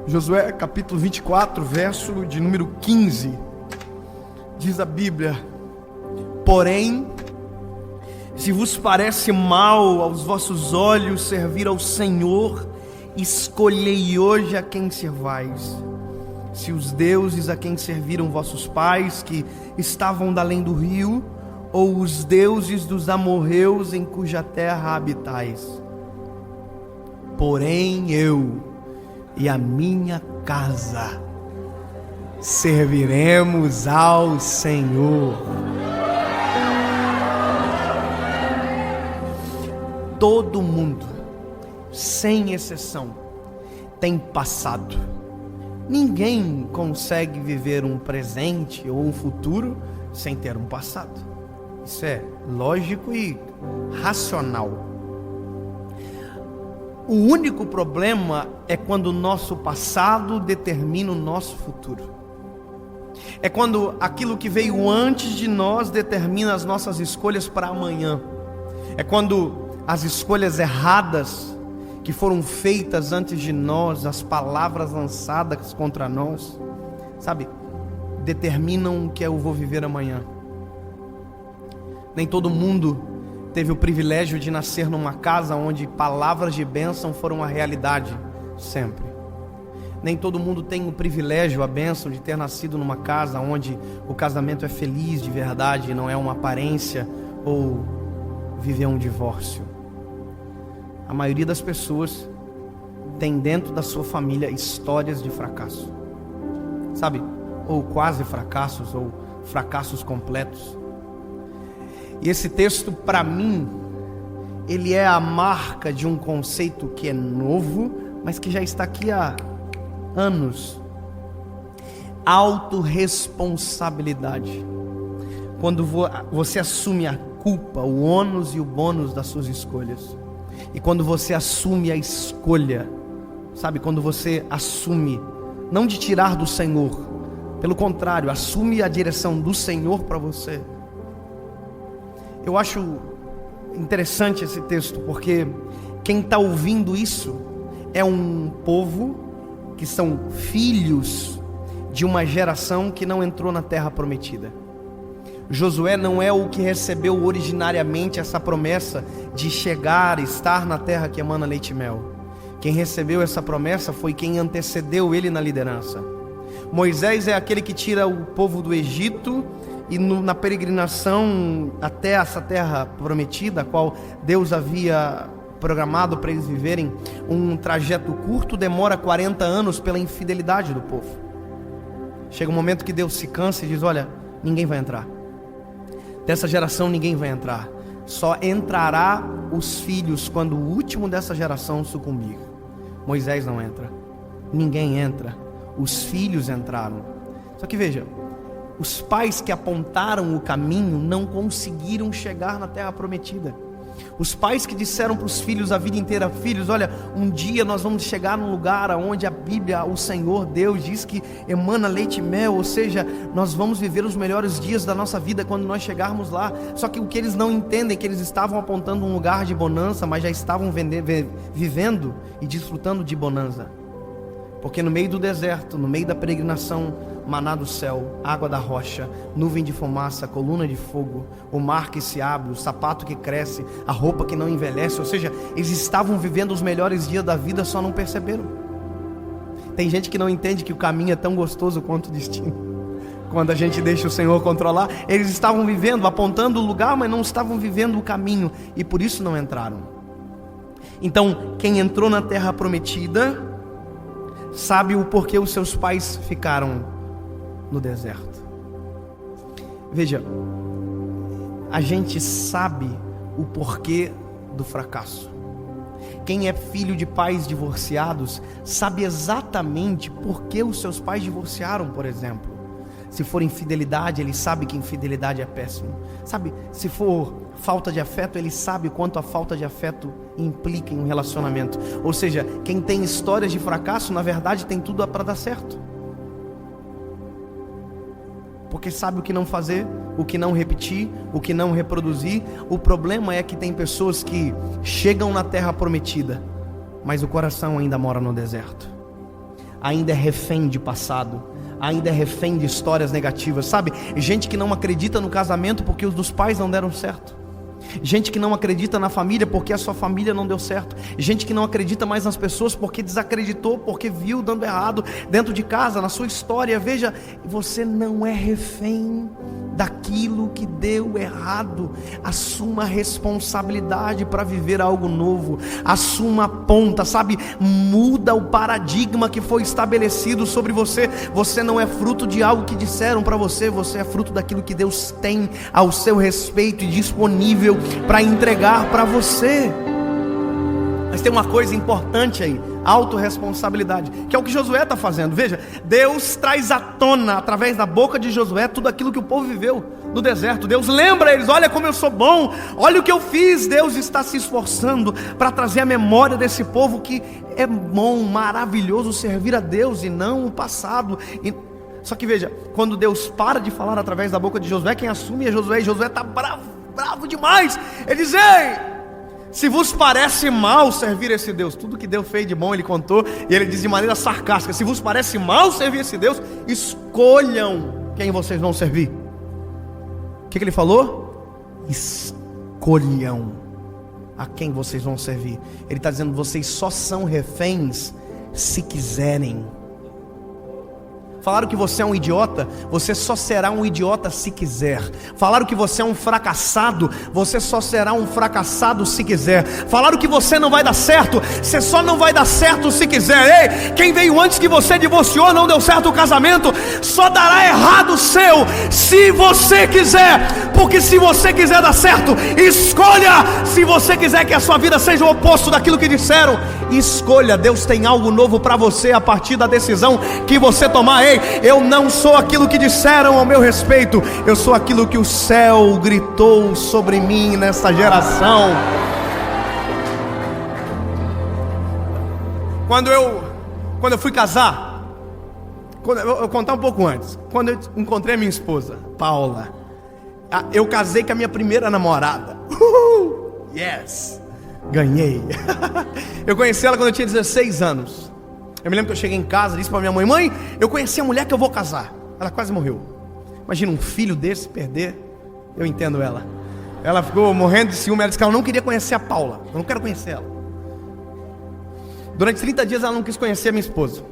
Josué capítulo 24, verso de número 15, diz a Bíblia: porém, se vos parece mal aos vossos olhos servir ao Senhor, escolhei hoje a quem servais, se os deuses a quem serviram vossos pais, que estavam da além do rio, ou os deuses dos amorreus em cuja terra habitais. Porém eu e a minha casa serviremos ao Senhor. Todo mundo, sem exceção, tem passado. Ninguém consegue viver um presente ou um futuro sem ter um passado. Isso é lógico e racional. O único problema é quando o nosso passado determina o nosso futuro. É quando aquilo que veio antes de nós determina as nossas escolhas para amanhã. É quando as escolhas erradas que foram feitas antes de nós, as palavras lançadas contra nós, determinam o que eu vou viver amanhã. Nem todo mundo teve o privilégio de nascer numa casa onde palavras de bênção foram a realidade sempre. Nem todo mundo tem o privilégio, a bênção de ter nascido numa casa onde o casamento é feliz de verdade, não é uma aparência ou viver um divórcio. A maioria das pessoas tem dentro da sua família histórias de fracasso, ou quase fracassos, ou fracassos completos. E esse texto, para mim, ele é a marca de um conceito que é novo, mas que já está aqui há anos. Autorresponsabilidade. Quando você assume a culpa, o ônus e o bônus das suas escolhas. E quando você assume a escolha, quando você assume, não de tirar do Senhor, pelo contrário, assume a direção do Senhor para você. Eu acho interessante esse texto, porque quem está ouvindo isso é um povo que são filhos de uma geração que não entrou na terra prometida. Josué não é o que recebeu originariamente essa promessa de chegar, estar na terra que emana leite e mel. Quem recebeu essa promessa foi quem antecedeu ele na liderança. Moisés é aquele que tira o povo do Egito e na peregrinação até essa terra prometida, a qual Deus havia programado para eles viverem, um trajeto curto demora 40 anos pela infidelidade do povo. Chega um momento que Deus se cansa e diz: olha, ninguém vai entrar. Dessa geração ninguém vai entrar. Só entrará os filhos quando o último dessa geração sucumbir. Moisés não entra. Ninguém entra. Os filhos entraram. Só que veja, os pais que apontaram o caminho não conseguiram chegar na terra prometida. Os pais que disseram para os filhos a vida inteira: filhos, olha, um dia nós vamos chegar num lugar onde a Bíblia, o Senhor Deus diz que emana leite e mel, ou seja, nós vamos viver os melhores dias da nossa vida quando nós chegarmos lá. Só que o que eles não entendem é que eles estavam apontando um lugar de bonança, mas já estavam vivendo e desfrutando de bonança. Porque no meio do deserto, no meio da peregrinação, maná do céu, água da rocha, nuvem de fumaça, coluna de fogo, o mar que se abre, o sapato que cresce, a roupa que não envelhece, ou seja, eles estavam vivendo os melhores dias da vida, só não perceberam. Tem gente que não entende que o caminho é tão gostoso quanto o destino. Quando a gente deixa o Senhor controlar, eles estavam vivendo, apontando o lugar, mas não estavam vivendo o caminho, e por isso não entraram. Então, quem entrou na terra prometida sabe o porquê os seus pais ficaram no deserto. Veja, a gente sabe o porquê do fracasso. Quem é filho de pais divorciados sabe exatamente por que os seus pais divorciaram, por exemplo. Se for infidelidade, ele sabe que infidelidade é péssimo. Se for falta de afeto, ele sabe quanto a falta de afeto implica em um relacionamento. Ou seja, quem tem histórias de fracasso, na verdade tem tudo para dar certo. Porque sabe o que não fazer, o que não repetir, o que não reproduzir. O problema é que tem pessoas que chegam na terra prometida, mas o coração ainda mora no deserto. ainda é refém de passado, ainda é refém de histórias negativas, sabe? Gente que não acredita no casamento porque os dos pais não deram certo. Gente que não acredita na família porque a sua família não deu certo. Gente que não acredita mais nas pessoas porque desacreditou, porque viu dando errado dentro de casa, na sua história. Veja, você não é refém daquilo que deu errado. Assuma a responsabilidade para viver algo novo. Assuma a ponta, sabe? Muda o paradigma que foi estabelecido sobre você. Você não é fruto de algo que disseram para você. Você é fruto daquilo que Deus tem ao seu respeito e disponível para entregar para você. Mas tem uma coisa importante aí: autorresponsabilidade, que é o que Josué está fazendo. Veja, Deus traz à tona, através da boca de Josué, tudo aquilo que o povo viveu no deserto. Deus lembra eles: olha como eu sou bom, olha o que eu fiz. Deus está se esforçando para trazer a memória desse povo que é bom, maravilhoso servir a Deus e não o passado. Só que veja, quando Deus para de falar através da boca de Josué, quem assume é Josué, e Josué está bravo demais. Ele diz: ei, se vos parece mal servir esse Deus, tudo que Deus fez de bom ele contou, e ele diz de maneira sarcástica: se vos parece mal servir esse Deus, escolham quem vocês vão servir. O que ele falou? Escolham a quem vocês vão servir. Ele está dizendo: vocês só são reféns se quiserem. Falaram que você é um idiota, você só será um idiota se quiser. Falaram que você é um fracassado, você só será um fracassado se quiser. Falaram que você não vai dar certo, você só não vai dar certo se quiser. Ei, quem veio antes que você divorciou, não deu certo o casamento, só dará errado o seu se você quiser. Porque se você quiser dar certo, escolha. Se você quiser que a sua vida seja o oposto daquilo que disseram, escolha. Deus tem algo novo para você a partir da decisão que você tomar. Ei, eu não sou aquilo que disseram ao meu respeito, eu sou aquilo que o céu gritou sobre mim nessa geração. Quando eu fui casar, eu vou contar um pouco antes. Quando eu encontrei a minha esposa, Paula, eu casei com a minha primeira namorada. Yes, ganhei. Eu conheci ela quando eu tinha 16 anos. Eu me lembro que eu cheguei em casa e disse para minha mãe: mãe, eu conheci a mulher que eu vou casar. Ela quase morreu. Imagina um filho desse perder. Eu entendo ela. Ela ficou morrendo de ciúme. Ela disse que ela não queria conhecer a Paula. Eu não quero conhecer ela. Durante 30 dias ela não quis conhecer a minha esposa.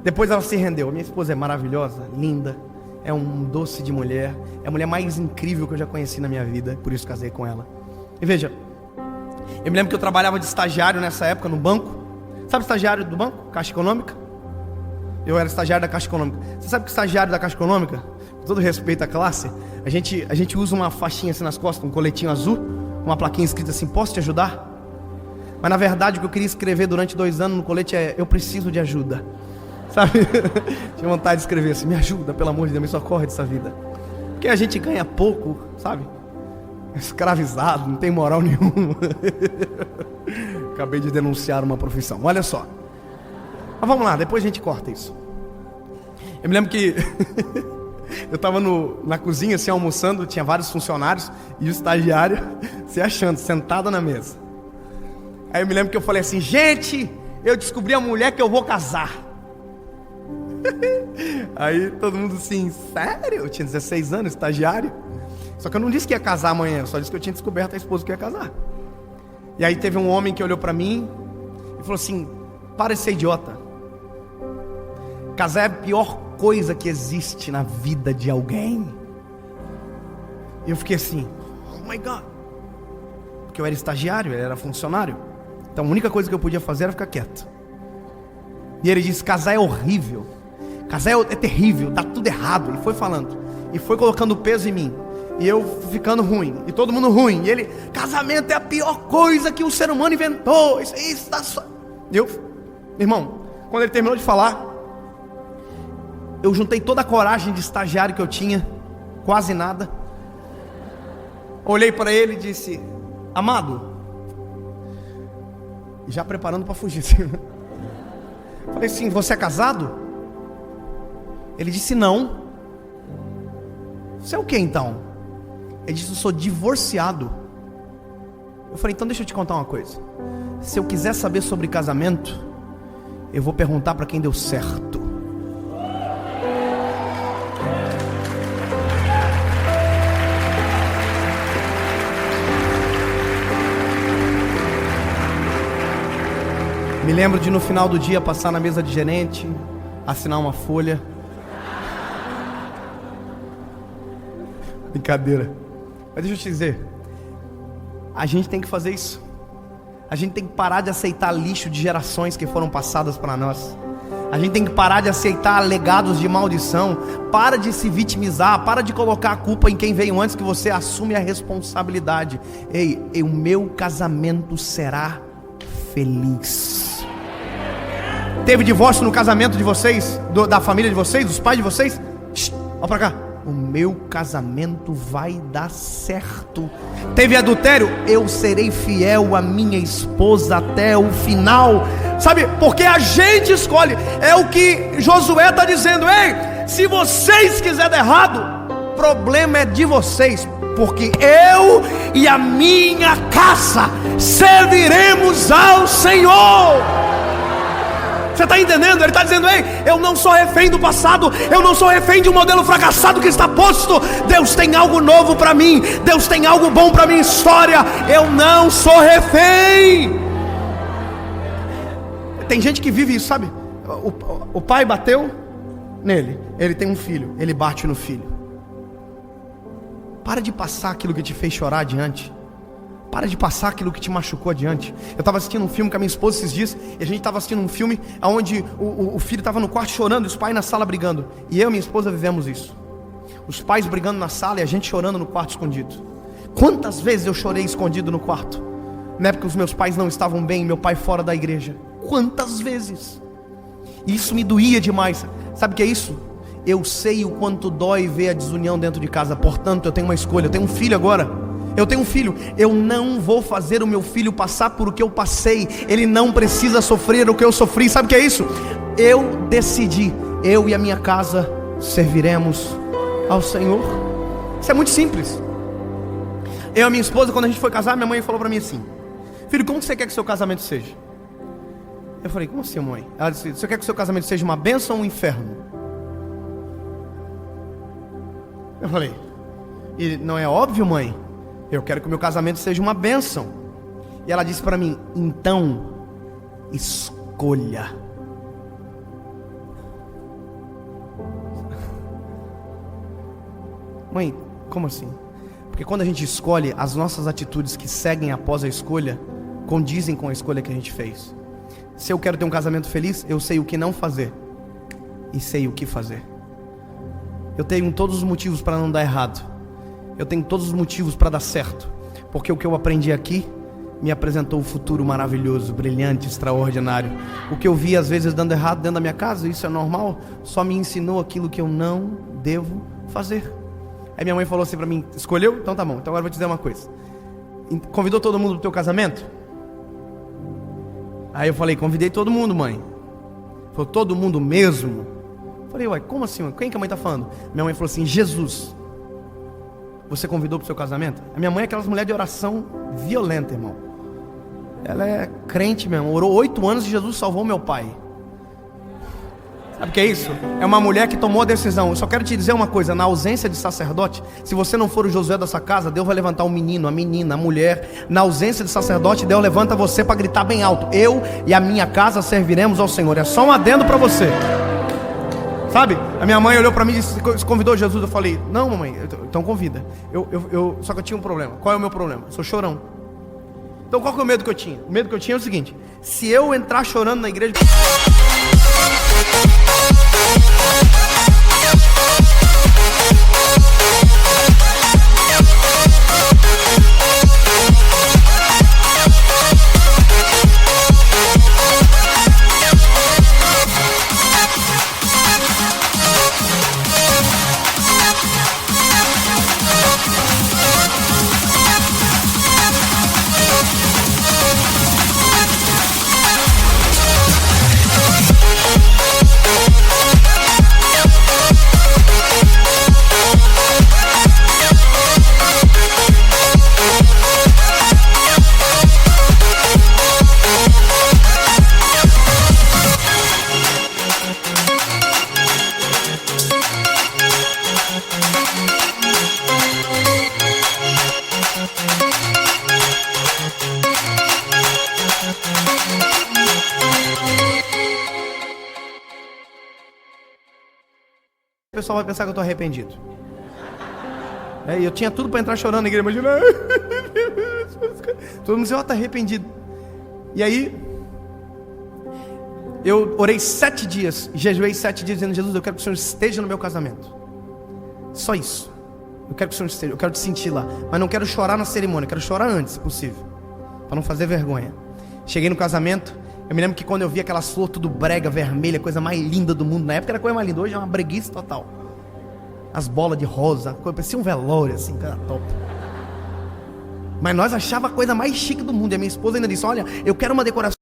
Depois ela se rendeu. A minha esposa é maravilhosa, linda, é um doce de mulher, é a mulher mais incrível que eu já conheci na minha vida. Por isso casei com ela. E veja, eu me lembro que eu trabalhava de estagiário nessa época no banco. Sabe estagiário do banco? Caixa Econômica? Eu era estagiário da Caixa Econômica. Você sabe que estagiário da Caixa Econômica, com todo respeito à classe, a gente usa uma faixinha assim nas costas, um coletinho azul, uma plaquinha escrita assim: posso te ajudar? Mas na verdade o que eu queria escrever durante 2 anos no colete é: eu preciso de ajuda. Sabe? Tinha vontade de escrever assim: me ajuda, pelo amor de Deus, me socorre dessa vida. Porque a gente ganha pouco, sabe? Escravizado, não tem moral nenhuma. Acabei de denunciar uma profissão. Olha só. Mas vamos lá, depois a gente corta isso. Eu me lembro que eu estava na cozinha assim, almoçando. Tinha vários funcionários e o estagiário se achando, sentado na mesa. Aí eu me lembro que eu falei assim: gente, eu descobri a mulher que eu vou casar. Aí todo mundo assim: sério? Eu tinha 16 anos, estagiário. Só que eu não disse que ia casar amanhã, eu só disse que eu tinha descoberto a esposa que ia casar. E aí teve um homem que olhou pra mim e falou assim: para de ser idiota. Casar é a pior coisa que existe na vida de alguém. E eu fiquei assim: oh my God. Porque eu era estagiário, ele era funcionário. Então a única coisa que eu podia fazer era ficar quieto. E ele disse: casar é horrível, casar é terrível, dá tudo errado. E foi falando, e foi colocando peso em mim. E eu ficando ruim, e todo mundo ruim. E ele: casamento é a pior coisa que o ser humano inventou. Isso aí está só. E eu, irmão, quando ele terminou de falar, eu juntei toda a coragem de estagiário que eu tinha, quase nada. Olhei para ele e disse: amado, já preparando para fugir. Falei assim: você é casado? Ele disse: não. Você é o que então? Ele disse: eu sou divorciado. Eu falei: então deixa eu te contar uma coisa. Se eu quiser saber sobre casamento, eu vou perguntar para quem deu certo. Me lembro de no final do dia passar na mesa de gerente, assinar uma folha. Brincadeira. Mas deixa eu te dizer, a gente tem que fazer isso. A gente tem que parar de aceitar lixo de gerações que foram passadas para nós. A gente tem que parar de aceitar legados de maldição. Para de se vitimizar, para de colocar a culpa em quem veio antes, que você assume a responsabilidade. Ei, o meu casamento será feliz. Teve divórcio no casamento de vocês, da família de vocês, dos pais de vocês? Olha pra cá. O meu casamento vai dar certo. Teve adultério? Eu serei fiel à minha esposa até o final. Sabe, porque a gente escolhe. É o que Josué está dizendo. Ei, se vocês quiserem dar errado, o problema é de vocês, porque eu e a minha casa serviremos ao Senhor. Você está entendendo? Ele está dizendo: ei, eu não sou refém do passado, eu não sou refém de um modelo fracassado que está posto. Deus tem algo novo para mim, Deus tem algo bom para minha história. Eu não sou refém. Tem gente que vive isso, sabe? O pai bateu nele, ele tem um filho, ele bate no filho. Para de passar aquilo que te fez chorar adiante. Para de passar aquilo que te machucou adiante. Eu estava assistindo um filme com a minha esposa esses dias, e a gente estava assistindo um filme onde o filho estava no quarto chorando e os pais na sala brigando. E eu e minha esposa vivemos isso. Os pais brigando na sala e a gente chorando no quarto escondido. Quantas vezes eu chorei escondido no quarto? Na época os meus pais não estavam bem, meu pai fora da igreja. Quantas vezes? Isso me doía demais. Sabe o que é isso? Eu sei o quanto dói ver a desunião dentro de casa. Portanto, eu tenho uma escolha. Eu tenho um filho agora. Eu tenho um filho, eu não vou fazer o meu filho passar por o que eu passei. Ele não precisa sofrer o que eu sofri. Sabe o que é isso? Eu decidi, eu e a minha casa serviremos ao Senhor. Isso é muito simples. Eu e a minha esposa, quando a gente foi casar, minha mãe falou para mim assim: filho, como você quer que seu casamento seja? Eu falei: como assim, mãe? Ela disse: você quer que seu casamento seja uma bênção ou um inferno? Eu falei: e não é óbvio, mãe? Eu quero que o meu casamento seja uma bênção. E ela disse para mim: então, escolha. Mãe, como assim? Porque quando a gente escolhe, as nossas atitudes que seguem após a escolha condizem com a escolha que a gente fez. Se eu quero ter um casamento feliz, eu sei o que não fazer e sei o que fazer. Eu tenho todos os motivos para não dar errado. Eu tenho todos os motivos para dar certo, porque o que eu aprendi aqui me apresentou um futuro maravilhoso, brilhante, extraordinário. O que eu vi às vezes dando errado dentro da minha casa, isso é normal, só me ensinou aquilo que eu não devo fazer. Aí minha mãe falou assim para mim: escolheu? Então tá bom, então agora eu vou te dizer uma coisa. Convidou todo mundo pro teu casamento? Aí eu falei: convidei todo mundo, mãe. Falou: todo mundo mesmo? Eu falei: ué, como assim, mãe? Quem que a mãe tá falando? Minha mãe falou assim: Jesus. Você convidou para o seu casamento? A minha mãe é aquelas mulheres de oração violenta, irmão. Ela é crente mesmo. Orou 8 anos e Jesus salvou meu pai. Sabe o que é isso? É uma mulher que tomou a decisão. Eu só quero te dizer uma coisa: na ausência de sacerdote, se você não for o Josué dessa casa, Deus vai levantar um menino, a menina, a mulher. Na ausência de sacerdote, Deus levanta você para gritar bem alto: eu e a minha casa serviremos ao Senhor. É só um adendo para você. Sabe? A minha mãe olhou para mim e disse: convidou Jesus? Eu falei: não, mamãe, então convida. Só que eu tinha um problema. Qual é o meu problema? Eu sou chorão. Então qual que é o medo que eu tinha? O medo que eu tinha é o seguinte: se eu entrar chorando na igreja... o pessoal vai pensar que eu estou arrependido. E eu tinha tudo para entrar chorando na igreja, imagina. Todo mundo dizia, está arrependido. E aí, eu orei 7 dias, jejuei 7 dias, dizendo, Jesus, eu quero que o Senhor esteja no meu casamento. Só isso. Eu quero que o Senhor esteja, eu quero te sentir lá. Mas não quero chorar na cerimônia, eu quero chorar antes, se possível, para não fazer vergonha. Cheguei no casamento, eu me lembro que quando eu vi aquelas flores tudo brega, vermelha, coisa mais linda do mundo. Na época era a coisa mais linda, hoje é uma breguice total. As bolas de rosa, parecia um velório assim, cara, top. Mas nós achava a coisa mais chique do mundo. E a minha esposa ainda disse, olha, eu quero uma decoração.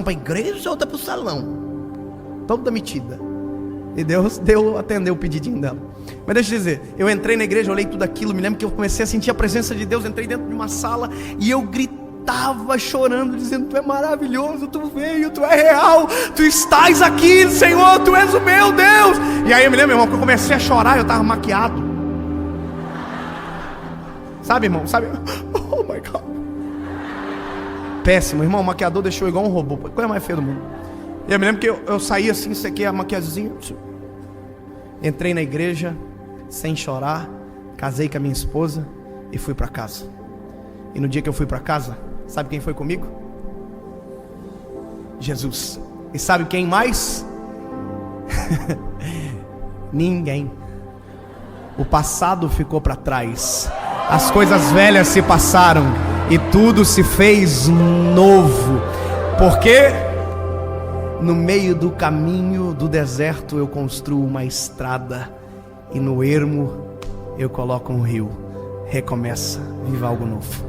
Para a igreja, outra para o salão, toda metida. E Deus atendeu o pedidinho dela. Mas deixa eu dizer, eu entrei na igreja, olhei tudo aquilo, me lembro que eu comecei a sentir a presença de Deus. Entrei dentro de uma sala e eu gritava chorando, dizendo, tu é maravilhoso, tu veio, tu é real, tu estás aqui, Senhor, tu és o meu Deus. E aí eu me lembro, irmão, que eu comecei a chorar, eu estava maquiado, sabe, irmão, sabe, oh my God, péssimo, irmão, o maquiador deixou igual um robô, coisa mais feia do mundo. E eu me lembro que eu saí assim, sequei a maquiagemzinha, entrei na igreja sem chorar, casei com a minha esposa e fui para casa. E no dia que eu fui para casa, sabe quem foi comigo? Jesus. E sabe quem mais? Ninguém. O passado ficou para trás, as coisas velhas se passaram e tudo se fez novo. Porque no meio do caminho do deserto eu construo uma estrada, e no ermo eu coloco um rio. Recomeça, viva algo novo.